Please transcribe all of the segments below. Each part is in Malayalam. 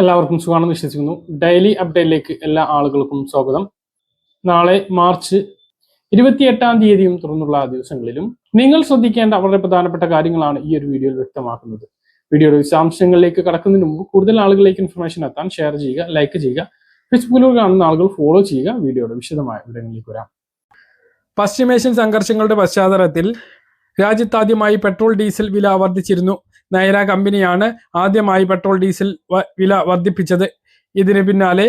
എല്ലാവർക്കും സുഖമാണെന്ന് വിശ്വസിക്കുന്നു. ഡെയിലി അപ്ഡേറ്റിലേക്ക് എല്ലാ ആളുകൾക്കും സ്വാഗതം. നാളെ മാർച്ച് 28-ാം തീയതിയും തുടർന്നുള്ള ദിവസങ്ങളിലും നിങ്ങൾ ശ്രദ്ധിക്കേണ്ട വളരെ പ്രധാനപ്പെട്ട കാര്യങ്ങളാണ് ഈ ഒരു വീഡിയോയിൽ വ്യക്തമാക്കുന്നത്. വീഡിയോയുടെ വിശദാംശങ്ങളിലേക്ക് കടക്കുന്നതിന് മുമ്പ് കൂടുതൽ ആളുകളിലേക്ക് ഇൻഫർമേഷൻ എത്താൻ ഷെയർ ചെയ്യുക, ലൈക്ക് ചെയ്യുക, ഫേസ്ബുക്കിലൂടെ കാണുന്ന ആളുകൾ ഫോളോ ചെയ്യുക. വീഡിയോയുടെ വിശദമായ വിവരങ്ങളിലേക്ക് വരാം. പശ്ചിമേഷ്യൻ സംഘർഷങ്ങളുടെ പശ്ചാത്തലത്തിൽ രാജ്യത്താദ്യമായി പെട്രോൾ ഡീസൽ വില വർദ്ധിച്ചിരുന്നു. നൈര കമ്പനിയാണ് ആദ്യമായി പെട്രോൾ ഡീസൽ വില വർദ്ധിപ്പിച്ചത്. ഇതിന് പിന്നാലെ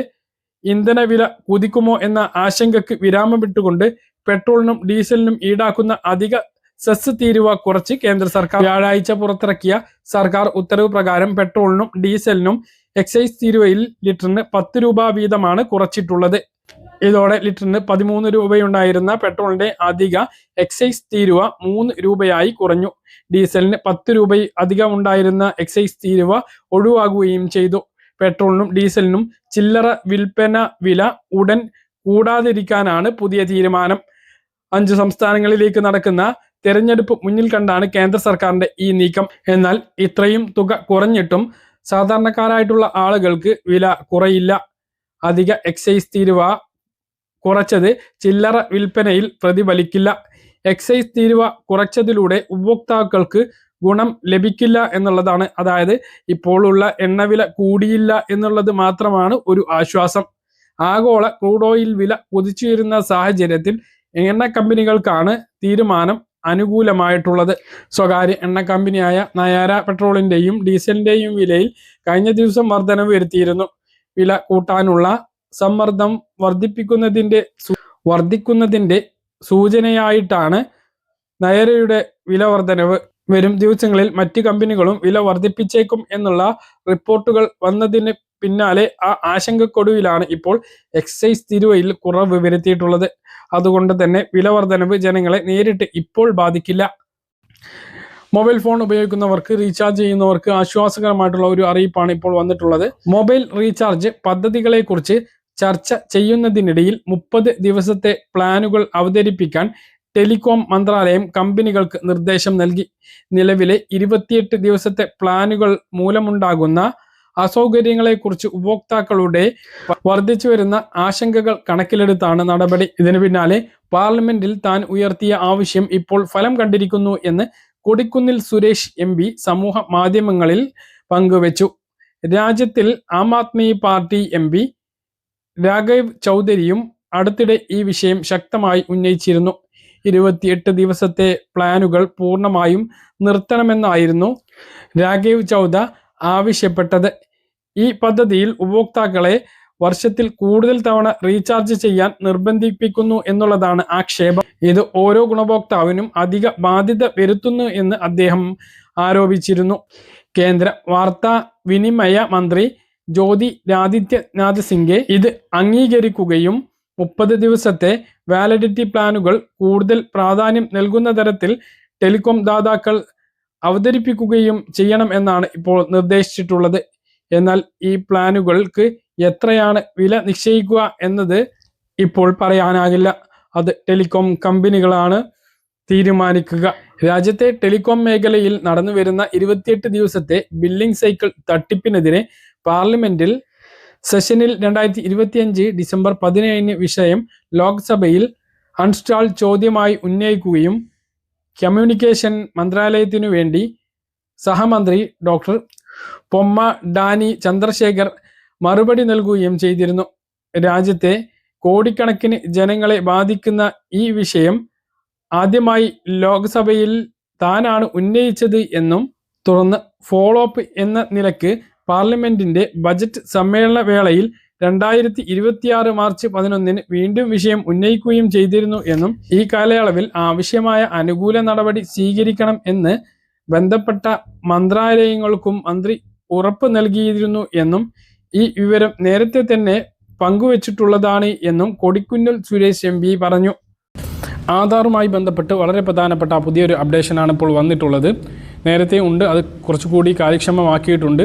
ഇന്ധന വില കുതിക്കുമോ എന്ന ആശങ്കയ്ക്ക് വിരാമം വിട്ടുകൊണ്ട് പെട്രോളിനും ഡീസലിനും ഈടാക്കുന്ന അധിക സെസ് തീരുവ കുറച്ച് കേന്ദ്ര സർക്കാർ വ്യാഴാഴ്ച പുറത്തിറക്കിയ സർക്കാർ ഉത്തരവ് പ്രകാരം പെട്രോളിനും ഡീസലിനും എക്സൈസ് തീരുവയിൽ ലിറ്ററിന് 10 രൂപ വീതമാണ് കുറച്ചിട്ടുള്ളത്. ഇതോടെ ലിറ്ററിന് 13 രൂപയുണ്ടായിരുന്ന പെട്രോളിന്റെ അധിക എക്സൈസ് തീരുവ 3 രൂപയായി കുറഞ്ഞു. ഡീസലിന് 10 രൂപ അധികം ഉണ്ടായിരുന്ന എക്സൈസ് തീരുവ ഒഴിവാകുകയും ചെയ്തു. പെട്രോളിനും ഡീസലിനും ചില്ലറ വിൽപ്പന വില ഉടൻ കൂടാതിരിക്കാനാണ് പുതിയ തീരുമാനം. 5 സംസ്ഥാനങ്ങളിലേക്ക് നടക്കുന്ന തെരഞ്ഞെടുപ്പ് മുന്നിൽ കണ്ടാണ് കേന്ദ്ര സർക്കാരിന്റെ ഈ നീക്കം. എന്നാൽ ഇത്രയും തുക കുറഞ്ഞിട്ടും സാധാരണക്കാരായിട്ടുള്ള ആളുകൾക്ക് വില കുറയില്ല. അധിക എക്സൈസ് തീരുവ കുറച്ചത് ചില്ലറ വിൽപ്പനയിൽ പ്രതിഫലിക്കില്ല. എക്സൈസ് തീരുവ കുറച്ചതിലൂടെ ഉപഭോക്താക്കൾക്ക് ഗുണം ലഭിക്കില്ല എന്നുള്ളതാണ്. അതായത് ഇപ്പോഴുള്ള എണ്ണവില കൂടിയില്ല എന്നുള്ളത് മാത്രമാണ് ഒരു ആശ്വാസം. ആഗോള ക്രൂഡ് ഓയിൽ വില കുതിച്ചുയരുന്ന സാഹചര്യത്തിൽ എണ്ണ കമ്പനികൾക്കാണ് തീരുമാനം അനുകൂലമായിട്ടുള്ളത്. സ്വകാര്യ എണ്ണ കമ്പനിയായ നയാര പെട്രോളിന്റെയും ഡീസലിന്റെയും വിലയിൽ കഴിഞ്ഞ ദിവസം വർധനവ് വരുത്തിയിരുന്നു. വില കൂട്ടാനുള്ള സമ്മർദ്ദം വർദ്ധിക്കുന്നതിന്റെ സൂചനയായിട്ടാണ് നയരയുടെ വില വർധനവ്. വരും ദിവസങ്ങളിൽ മറ്റ് കമ്പനികളും വില വർദ്ധിപ്പിച്ചേക്കും എന്നുള്ള റിപ്പോർട്ടുകൾ വന്നതിന് പിന്നാലെ ആ ആശങ്കക്കൊടുവിലാണ് ഇപ്പോൾ എക്സൈസ് തീരുവയിൽ കുറവ് വരുത്തിയിട്ടുള്ളത്. അതുകൊണ്ട് തന്നെ വില വർധനവ് ജനങ്ങളെ നേരിട്ട് ഇപ്പോൾ ബാധിക്കില്ല. മൊബൈൽ ഫോൺ ഉപയോഗിക്കുന്നവർക്ക്, റീചാർജ് ചെയ്യുന്നവർക്ക് ആശ്വാസകരമായിട്ടുള്ള ഒരു അറിയിപ്പാണ് ഇപ്പോൾ വന്നിട്ടുള്ളത്. മൊബൈൽ റീചാർജ് പദ്ധതികളെക്കുറിച്ച് ചർച്ച ചെയ്യുന്നതിനിടയിൽ 30 ദിവസത്തെ പ്ലാനുകൾ അവതരിപ്പിക്കാൻ ടെലികോം മന്ത്രാലയം കമ്പനികൾക്ക് നിർദ്ദേശം നൽകി. നിലവിലെ 28 ദിവസത്തെ പ്ലാനുകൾ മൂലമുണ്ടാകുന്ന അസൗകര്യങ്ങളെക്കുറിച്ച് ഉപഭോക്താക്കളുടെ വർദ്ധിച്ചു വരുന്ന ആശങ്കകൾ കണക്കിലെടുത്താണ് നടപടി. ഇതിനു പിന്നാലെ പാർലമെന്റിൽ താൻ ഉയർത്തിയ ആവശ്യം ഇപ്പോൾ ഫലം കണ്ടിരിക്കുന്നു എന്ന് കൊടിക്കുന്നിൽ സുരേഷ് MP സമൂഹ മാധ്യമങ്ങളിൽ പങ്കുവച്ചു. രാജ്യത്തിൽ ആം ആദ്മി പാർട്ടി MP രാഘവ് ചൗധരിയും അടുത്തിടെ ഈ വിഷയം ശക്തമായി ഉന്നയിച്ചിരുന്നു. 28 ദിവസത്തെ പ്ലാനുകൾ പൂർണ്ണമായും നിർത്തണമെന്നായിരുന്നു രാഘവ് ചൗധ ആവശ്യപ്പെട്ടത്. ഈ പദ്ധതിയിൽ ഉപഭോക്താക്കളെ വർഷത്തിൽ കൂടുതൽ തവണ റീചാർജ് ചെയ്യാൻ നിർബന്ധിപ്പിക്കുന്നു എന്നുള്ളതാണ് ആക്ഷേപം. ഇത് ഓരോ ഗുണഭോക്താവിനും അധിക ബാധ്യത വരുത്തുന്നു എന്ന് അദ്ദേഹം ആരോപിച്ചിരുന്നു. കേന്ദ്ര വാർത്താ വിനിമയ മന്ത്രി ജ്യോതിരാദിത്യനാഥ് സിംഗ് ഇത് അംഗീകരിക്കുകയും 30 ദിവസത്തെ വാലിഡിറ്റി പ്ലാനുകൾ കൂടുതൽ പ്രാധാന്യം നൽകുന്ന തരത്തിൽ ടെലികോം ദാതാക്കൾ അവതരിപ്പിക്കുകയും ചെയ്യണം എന്നാണ് ഇപ്പോൾ നിർദ്ദേശിച്ചിട്ടുള്ളത്. എന്നാൽ ഈ പ്ലാനുകൾക്ക് എത്രയാണ് വില നിശ്ചയിക്കുക എന്നത് ഇപ്പോൾ പറയാനാകില്ല. അത് ടെലികോം കമ്പനികളാണ് തീരുമാനിക്കുക. രാജ്യത്തെ ടെലികോം മേഖലയിൽ നടന്നു വരുന്ന 28 ദിവസത്തെ ബില്ലിംഗ് സൈക്കിൾ തട്ടിപ്പിനെതിരെ പാർലമെന്റിൽ സെഷനിൽ 2025 ഡിസംബർ 17 വിഷയം ലോക്സഭയിൽ അൺസ്റ്റാൾ ചോദ്യമായി ഉന്നയിക്കുകയും കമ്മ്യൂണിക്കേഷൻ മന്ത്രാലയത്തിനു വേണ്ടി സഹമന്ത്രി ഡോക്ടർ പൊമ്മ ഡാനി ചന്ദ്രശേഖർ മറുപടി നൽകുകയും ചെയ്തിരുന്നു. രാജ്യത്തെ കോടിക്കണക്കിന് ജനങ്ങളെ ബാധിക്കുന്ന ഈ വിഷയം ആദ്യമായി ലോക്സഭയിൽ താനാണ് ഉന്നയിച്ചത് എന്നും തുടർന്ന് ഫോളോ അപ്പ് എന്ന നിലക്ക് പാർലമെന്റിന്റെ ബജറ്റ് സമ്മേളന വേളയിൽ 2026 മാർച്ച് 11 വീണ്ടും വിഷയം ഉന്നയിക്കുകയും ചെയ്തിരുന്നു എന്നും ഈ കാലയളവിൽ ആവശ്യമായ അനുകൂല നടപടി സ്വീകരിക്കണം എന്ന് ബന്ധപ്പെട്ട മന്ത്രാലയങ്ങൾക്കും മന്ത്രി ഉറപ്പ് നൽകിയിരുന്നു എന്നും ഈ വിവരം നേരത്തെ തന്നെ പങ്കുവച്ചിട്ടുള്ളതാണ് എന്നും കൊടിക്കുന്നിൽ സുരേഷ് MP പറഞ്ഞു. ആധാറുമായി ബന്ധപ്പെട്ട് വളരെ പ്രധാനപ്പെട്ട പുതിയൊരു അപ്ഡേഷനാണ് ഇപ്പോൾ വന്നിട്ടുള്ളത്. നേരത്തെ ഉണ്ട്, അത് കുറച്ചുകൂടി കാര്യക്ഷമമാക്കിയിട്ടുണ്ട്.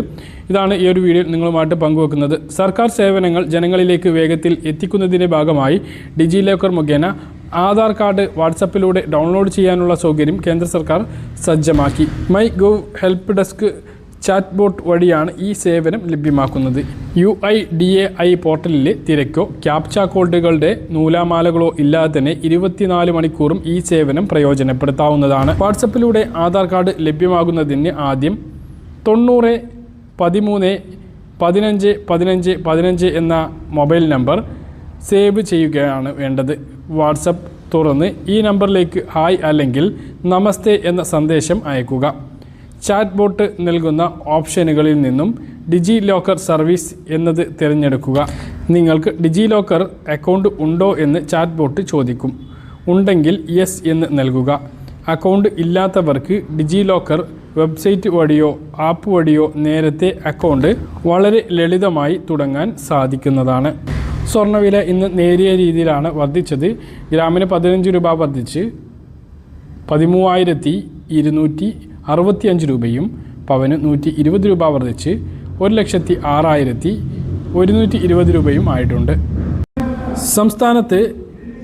ഇതാണ് ഈ ഒരു വീഡിയോയിൽ നിങ്ങളുമായിട്ട് പങ്കുവെക്കുന്നത്. സർക്കാർ സേവനങ്ങൾ ജനങ്ങളിലേക്ക് വേഗത്തിൽ എത്തിക്കുന്നതിൻ്റെ ഭാഗമായി ഡിജി ലോക്കർ മുഖേന ആധാർ കാർഡ് വാട്സപ്പിലൂടെ ഡൗൺലോഡ് ചെയ്യാനുള്ള സൗകര്യം കേന്ദ്ര സർക്കാർ സജ്ജമാക്കി. My gov help desk chat bot വഴിയാണ് ഈ സേവനം ലഭ്യമാക്കുന്നത്. UIDAI പോർട്ടലിലെ തിരക്കോ ക്യാപ്ച കോഡുകളുടെ നൂലാമാലകളോ ഇല്ലാതെ തന്നെ 24 മണിക്കൂറും ഈ സേവനം പ്രയോജനപ്പെടുത്താവുന്നതാണ്. വാട്സപ്പിലൂടെ ആധാർ കാർഡ് ലഭ്യമാകുന്നതിന് ആദ്യം 90 13 15 15 15 എന്ന മൊബൈൽ നമ്പർ സേവ് ചെയ്യുകയാണ് വേണ്ടത്. വാട്സപ്പ് തുറന്ന് ഈ നമ്പറിലേക്ക് ഹായ് അല്ലെങ്കിൽ നമസ്തേ എന്ന സന്ദേശം അയക്കുക. ചാറ്റ് ബോട്ട് നൽകുന്ന ഓപ്ഷനുകളിൽ നിന്നും ഡിജി ലോക്കർ സർവീസ് എന്നത് തിരഞ്ഞെടുക്കുക. നിങ്ങൾക്ക് ഡിജി ലോക്കർ അക്കൗണ്ട് ഉണ്ടോ എന്ന് ചാറ്റ് ബോട്ട് ചോദിക്കും. ഉണ്ടെങ്കിൽ യെസ് എന്ന് നൽകുക. അക്കൗണ്ട് ഇല്ലാത്തവർക്ക് ഡിജി ലോക്കർ വെബ്സൈറ്റ് വഴിയോ ആപ്പ് വഴിയോ നേരത്തെ അക്കൗണ്ട് വളരെ ലളിതമായി തുടങ്ങാൻ സാധിക്കുന്നതാണ്. സ്വർണ്ണവില ഇന്ന് നേരിയ രീതിയിലാണ് വർദ്ധിച്ചത്. ഗ്രാമിന് 15 രൂപ വർദ്ധിച്ച് 13,265 രൂപയും പവന് 120 രൂപ വർദ്ധിച്ച് 1,06,120 രൂപയും ആയിട്ടുണ്ട്. സംസ്ഥാനത്ത്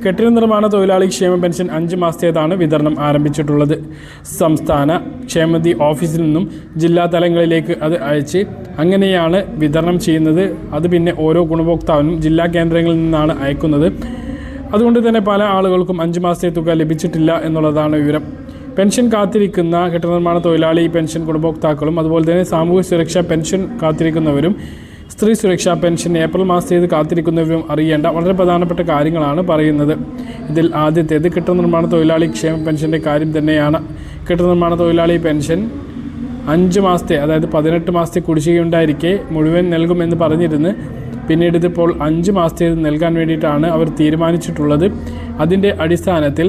കെട്ടിട നിർമ്മാണ തൊഴിലാളി ക്ഷേമ പെൻഷൻ 5 മാസത്തേതാണ് വിതരണം ആരംഭിച്ചിട്ടുള്ളത്. സംസ്ഥാന ക്ഷേമനിധി ഓഫീസിൽ നിന്നും ജില്ലാ തലങ്ങളിലേക്ക് അത് അയച്ച് അങ്ങനെയാണ് വിതരണം ചെയ്യുന്നത്. അത് പിന്നെ ഓരോ ഗുണഭോക്താവിനും ജില്ലാ കേന്ദ്രങ്ങളിൽ നിന്നാണ് അയക്കുന്നത്. അതുകൊണ്ട് തന്നെ പല ആളുകൾക്കും 5 മാസത്തെ തുക ലഭിച്ചിട്ടില്ല എന്നുള്ളതാണ് വിവരം. പെൻഷൻ കാത്തിരിക്കുന്ന കെട്ടിട നിർമ്മാണ തൊഴിലാളി പെൻഷൻ ഗുണഭോക്താക്കളും അതുപോലെ തന്നെ സാമൂഹ്യ സുരക്ഷാ പെൻഷൻ കാത്തിരിക്കുന്നവരും സ്ത്രീ സുരക്ഷാ പെൻഷൻ ഏപ്രിൽ മാസത്തേത് കാത്തിരിക്കുന്നവരും അറിയേണ്ട വളരെ പ്രധാനപ്പെട്ട കാര്യങ്ങളാണ് പറയുന്നത്. ഇതിൽ ആദ്യത്തേത് കെട്ടിട നിർമ്മാണ തൊഴിലാളി ക്ഷേമ പെൻഷൻ്റെ കാര്യം തന്നെയാണ്. കെട്ടിട നിർമ്മാണ തൊഴിലാളി പെൻഷൻ 5 മാസത്തെ അതായത് 18 മാസത്തെ കുടിശ്ശികയുണ്ടായിരിക്കെ മുഴുവൻ നൽകുമെന്ന് പറഞ്ഞിരുന്ന് പിന്നീട് ഇതിപ്പോൾ 5 മാസത്തേത് നൽകാൻ വേണ്ടിയിട്ടാണ് അവർ തീരുമാനിച്ചിട്ടുള്ളത്. അതിൻ്റെ അടിസ്ഥാനത്തിൽ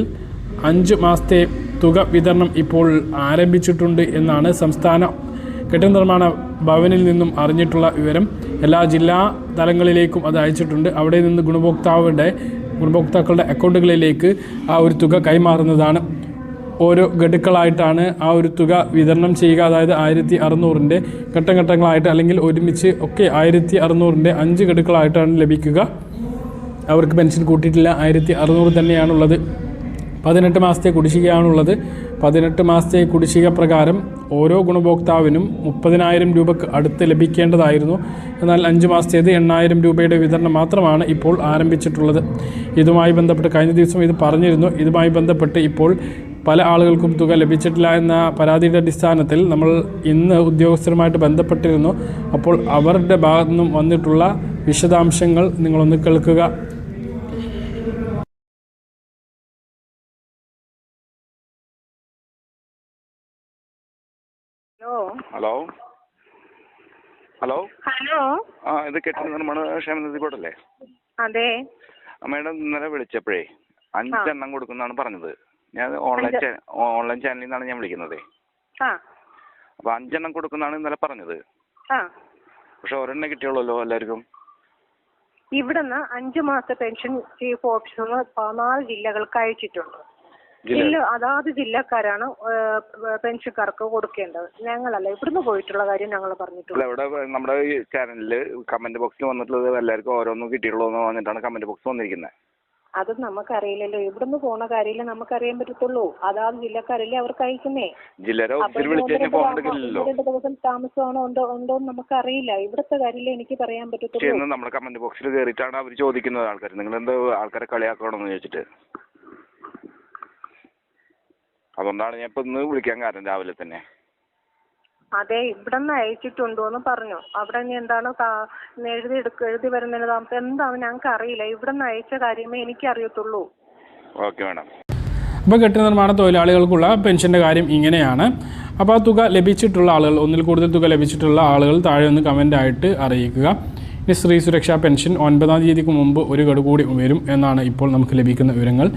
5 മാസത്തെ തുക വിതരണം ഇപ്പോൾ ആരംഭിച്ചിട്ടുണ്ട് എന്നാണ് സംസ്ഥാന കെട്ടിട നിർമ്മാണ ഭവനിൽ നിന്നും അറിഞ്ഞിട്ടുള്ള വിവരം. എല്ലാ ജില്ലാ തലങ്ങളിലേക്കും അത് അയച്ചിട്ടുണ്ട്. അവിടെ നിന്ന് ഗുണഭോക്താക്കളുടെ അക്കൗണ്ടുകളിലേക്ക് ആ ഒരു തുക കൈമാറുന്നതാണ്. ഓരോ ഗഡുക്കളായിട്ടാണ് ആ ഒരു തുക വിതരണം ചെയ്യുക. അതായത് 1600-ൻ്റെ ഘട്ടങ്ങളായിട്ട് അല്ലെങ്കിൽ ഒരുമിച്ച് ഒക്കെ 1600-ൻ്റെ 5 ഗഡുക്കളായിട്ടാണ് ലഭിക്കുക. അവർക്ക് പെൻഷൻ കൂട്ടിയിട്ടില്ല, 1600 തന്നെയാണുള്ളത്. 18 മാസത്തെ കുടിശ്ശികയാണുള്ളത്. 18 മാസത്തെ കുടിശ്ശിക പ്രകാരം ഓരോ ഗുണഭോക്താവിനും 30,000 രൂപക്ക് അടുത്ത് ലഭിക്കേണ്ടതായിരുന്നു. എന്നാൽ 5 മാസത്തേത് 8,000 രൂപയുടെ വിതരണം മാത്രമാണ് ഇപ്പോൾ ആരംഭിച്ചിട്ടുള്ളത്. ഇതുമായി ബന്ധപ്പെട്ട് കഴിഞ്ഞ ദിവസം ഇത് പറഞ്ഞിരുന്നു. ഇതുമായി ബന്ധപ്പെട്ട് ഇപ്പോൾ പല ആളുകൾക്കും തുക ലഭിച്ചിട്ടില്ല എന്ന പരാതിയുടെ അടിസ്ഥാനത്തിൽ നമ്മൾ ഇന്ന് ഉദ്യോഗസ്ഥരുമായിട്ട് ബന്ധപ്പെട്ടിരുന്നു. അപ്പോൾ അവരുടെ ഭാഗത്തു നിന്നും വന്നിട്ടുള്ള വിശദാംശങ്ങൾ നിങ്ങളൊന്ന് കേൾക്കുക. ഹലോ ഹലോ ഹലോ ആ ഇത് കെട്ടിട നിർമ്മാണ ക്ഷേമനിധി ബോർഡല്ലേ? അതെ മേഡം, ഇന്നലെ വിളിച്ചപ്പോഴേ 5 എണ്ണം കൊടുക്കുന്നതാണ് പറഞ്ഞത്. ഞാൻ ഓൺലൈൻ ചാനലിൽ നിന്നാണ് ഞാൻ വിളിക്കുന്നത്. അപ്പോൾ 5 എണ്ണം കൊടുക്കുന്നതാണ് ഇന്നലെ പറഞ്ഞത്. പക്ഷെ ഒരെണ്ണം കിട്ടിയുള്ളല്ലോ എല്ലാവർക്കും. ഇവിടുന്ന് 5 മാസത്തെ പെൻഷൻ ചീഫ് ഓഫീസർ 14 ജില്ലകൾക്ക് അയച്ചിട്ടുണ്ട്. അതാത് ജില്ലക്കാരാണ് പെൻഷൻകാർക്ക് കൊടുക്കേണ്ടത്, ഞങ്ങളല്ല. ഇവിടുന്ന് പോയിട്ടുള്ള കാര്യം ഞങ്ങൾ പറഞ്ഞിട്ടുണ്ട്. ഇവിടെ നമ്മുടെ ഈ ചാനലില് കമന്റ് ബോക്സിൽ വന്നിട്ടുള്ളത് എല്ലാവർക്കും ഓരോന്നും കിട്ടിയുള്ളൂ എന്ന് പറഞ്ഞിട്ടാണ് കമന്റ് ബോക്സ് വന്നിരിക്കുന്നത്. അത് നമുക്കറിയില്ലല്ലോ. ഇവിടുന്ന് പോണ കാര്യമില്ല നമുക്കറിയാൻ പറ്റത്തുള്ളൂ. അതാത് ജില്ലക്കാരല്ലേ അവർക്ക് അയക്കുന്നേ. 2 ദിവസം താമസമാണോ ഉണ്ടോന്ന് നമുക്കറിയില്ല. ഇവിടുത്തെ കാര്യമില്ല എനിക്ക് പറയാൻ പറ്റത്തുള്ളൂ. നമ്മുടെ കമന്റ് ബോക്സിൽ കയറിയിട്ടാണ് അവർ ചോദിക്കുന്നത് ആൾക്കാർ. നിങ്ങൾ എന്താ ആൾക്കാരെ കളിയാക്കണമെന്ന് ചോദിച്ചിട്ട്. അതുകൊണ്ടാണ് ഞാൻ ഇപ്പൊ ഇന്ന് വിളിക്കാൻ കാരണം രാവിലെ തന്നെ. അതെ, ഇവിടെ നിന്ന് അയച്ചിട്ടുണ്ടോന്ന് പറഞ്ഞു. അവിടെ നിന്ന് എന്താണ് എഴുതി വരുന്നതിന് താമസം എന്താണെന്ന് ഞങ്ങൾക്ക് അറിയില്ല. ഇവിടെ നിന്ന് അയച്ച കാര്യമേ എനിക്ക് അറിയത്തുള്ളൂ. Okay madam. അപ്പോൾ കെട്ടിട നിർമ്മാണ തൊഴിലാളികൾക്കുള്ള പെൻഷൻ്റെ കാര്യം ഇങ്ങനെയാണ്. അപ്പോൾ ആ തുക ലഭിച്ചിട്ടുള്ള ആളുകൾ, ഒന്നിൽ കൂടുതൽ തുക ലഭിച്ചിട്ടുള്ള ആളുകൾ താഴെ ഒന്ന് കമൻ്റായിട്ട് അറിയിക്കുക. ഇനി സ്ത്രീ സുരക്ഷാ പെൻഷൻ 9-ാം തീയതിക്ക് മുമ്പ് ഒരു ഗഡു കൂടി വരും എന്നാണ് ഇപ്പോൾ നമുക്ക് ലഭിക്കുന്ന വിവരങ്ങൾ.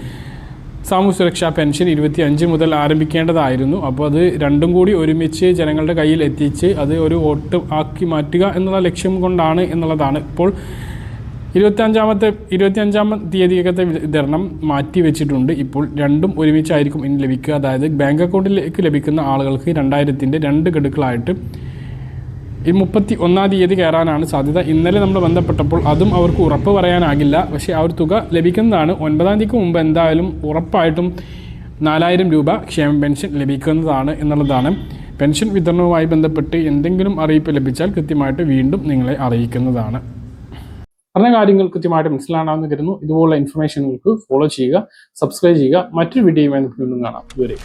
സാമൂഹ്യ സുരക്ഷാ പെൻഷൻ 25 മുതൽ ആരംഭിക്കേണ്ടതായിരുന്നു. അപ്പോൾ അത് രണ്ടും കൂടി ഒരുമിച്ച് ജനങ്ങളുടെ കയ്യിൽ എത്തിച്ച് അത് ഒരു വോട്ട് ആക്കി മാറ്റുക എന്നുള്ള ലക്ഷ്യം കൊണ്ടാണ് എന്നുള്ളതാണ്. ഇപ്പോൾ 25-ാം തീയതിക്കത്തെ വിതരണം മാറ്റി വെച്ചിട്ടുണ്ട്. ഇപ്പോൾ രണ്ടും ഒരുമിച്ചായിരിക്കും ഇനി ലഭിക്കുക. അതായത് ബാങ്ക് അക്കൗണ്ടിലേക്ക് ലഭിക്കുന്ന ആളുകൾക്ക് 2000-ൻ്റെ 2 ഗഡുക്കളായിട്ട് 31-ാം തീയതി കയറാനാണ് സാധ്യത. ഇന്നലെ നമ്മൾ ബന്ധപ്പെട്ടപ്പോൾ അതും അവർക്ക് ഉറപ്പ് പറയാനാകില്ല. പക്ഷേ ആ ഒരു തുക ലഭിക്കുന്നതാണ്. 9-ാം തീയതിക്ക് മുമ്പ് എന്തായാലും ഉറപ്പായിട്ടും 4,000 രൂപ ക്ഷേമ പെൻഷൻ ലഭിക്കുന്നതാണ് എന്നുള്ളതാണ്. പെൻഷൻ വിതരണവുമായി ബന്ധപ്പെട്ട് എന്തെങ്കിലും അറിയിപ്പ് ലഭിച്ചാൽ കൃത്യമായിട്ട് വീണ്ടും നിങ്ങളെ അറിയിക്കുന്നതാണ്. പറഞ്ഞ കാര്യങ്ങൾ കൃത്യമായിട്ട് മനസ്സിലാണെന്ന് കരുതുന്നു. ഇതുപോലുള്ള ഇൻഫർമേഷനുകൾക്ക് ഫോളോ ചെയ്യുക, സബ്സ്ക്രൈബ് ചെയ്യുക. മറ്റൊരു വീഡിയോയുമായി നമുക്ക് വീണ്ടും കാണാം. ഇതുവരെ